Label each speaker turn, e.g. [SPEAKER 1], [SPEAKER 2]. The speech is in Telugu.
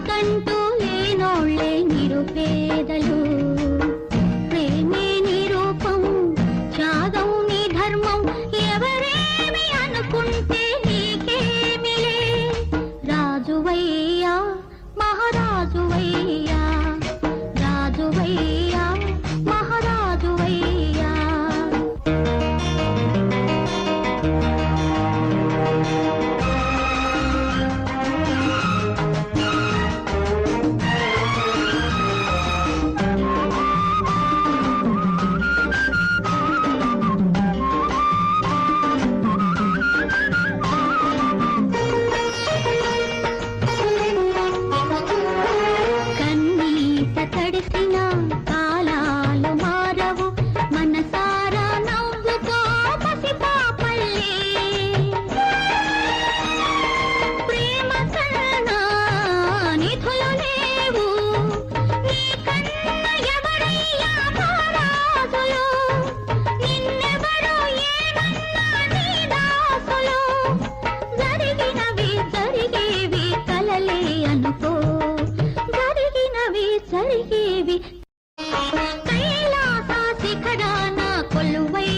[SPEAKER 1] నీకంటూ లేనోళ్ళే నిరుపేదలు. ప్రేమే నీ రూపం, త్యాగం నీ ధర్మం, ఎవరేమి అనుకుంటే నీకేమిలే. రాజువయ్యా మహారాజువయ్యా, రాజువయ్యా మహారాజువయ్యా. జరిగేవి కైలాస శిఖరాన కొలువై